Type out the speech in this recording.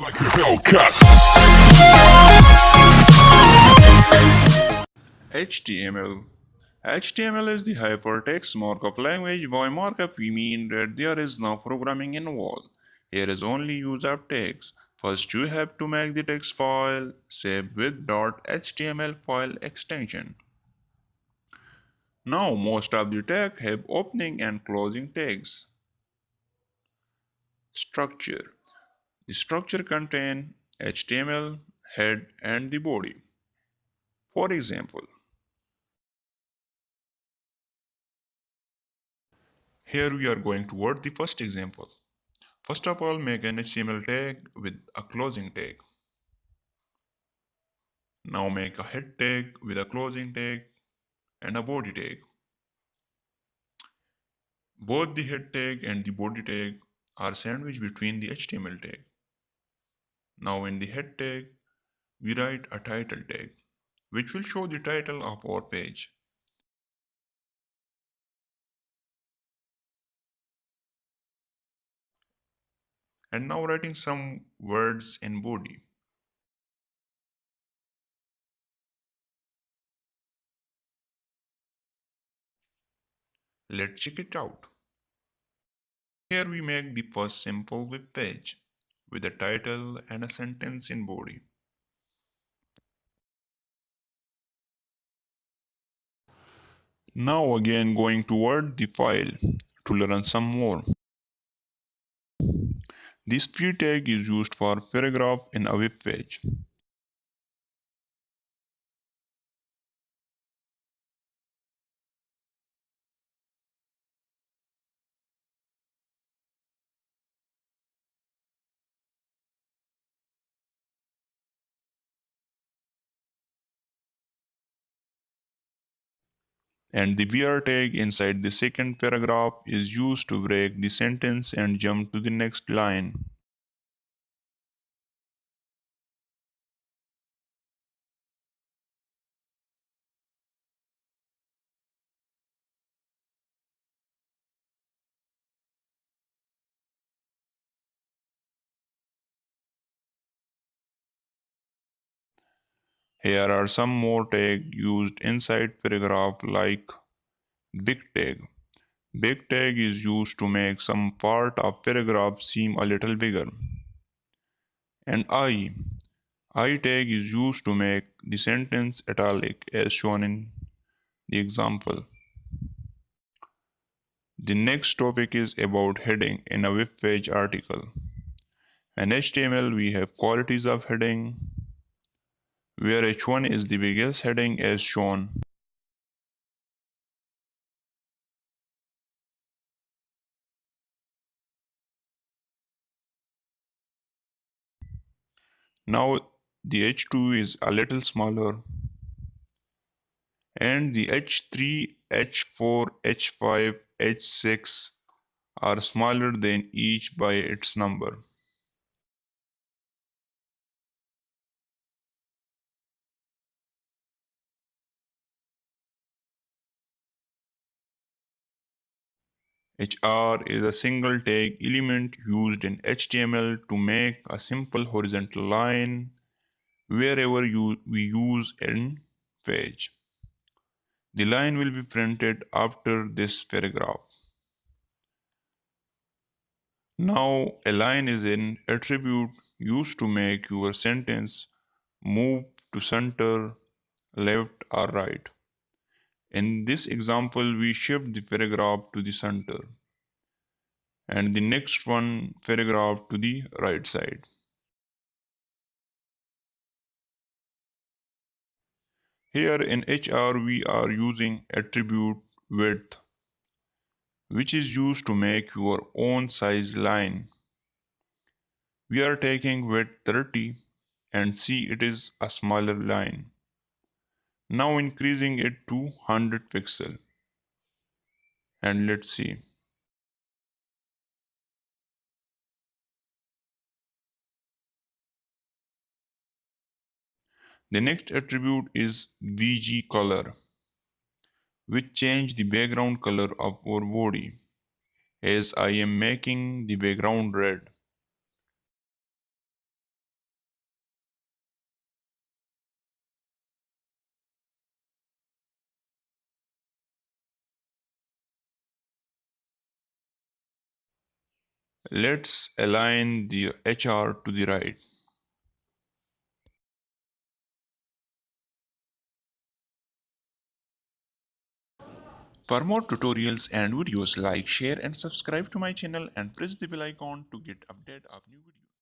like a Hellcat. HTML. HTML is the hypertext markup language. By markup, we mean that there is no programming involved. Here is only use of text. First, you have to make the text file saved with .html file extension. Now, most of the text have opening and closing tags. Structure. The structure contains HTML, head, and the body. For example, here we are going toward the first example. First of all, make an HTML tag with a closing tag. Now make a head tag with a closing tag and a body tag. Both the head tag and the body tag are sandwiched between the HTML tag. Now in the head tag, we write a title tag, which will show the title of our page. And now writing some words in body. Let's check it out. Here we make the first simple web page with a title and a sentence in body. Now again going toward the file to learn some more. This free tag is used for paragraph in a web page. And the BR tag inside the second paragraph is used to break the sentence and jump to the next line. Here are some more tags used inside paragraph like big tag. Big tag is used to make some part of paragraph seem a little bigger. And I tag is used to make the sentence italic as shown in the example. The next topic is about heading in a web page article. In HTML, we have qualities of heading, where H1 is the biggest heading as shown. Now the H2 is a little smaller, and the H3, H4, H5, H6 are smaller than each by its number. HR is a single tag element used in HTML to make a simple horizontal line wherever we use in page. The line will be printed after this paragraph. Now, a line is an attribute used to make your sentence move to center, left, or right. In this example, we shift the paragraph to the center and the next one paragraph to the right side. Here in HR, we are using attribute width, which is used to make your own size line. We are taking width 30 and see it is a smaller line. Now increasing it to 100 pixel and let's see. The next attribute is VG color, which change the background color of our body, as I am making the background red. Let's align the HR to the right. For more tutorials and videos, like, share and subscribe to my channel and press the bell icon to get update of new videos.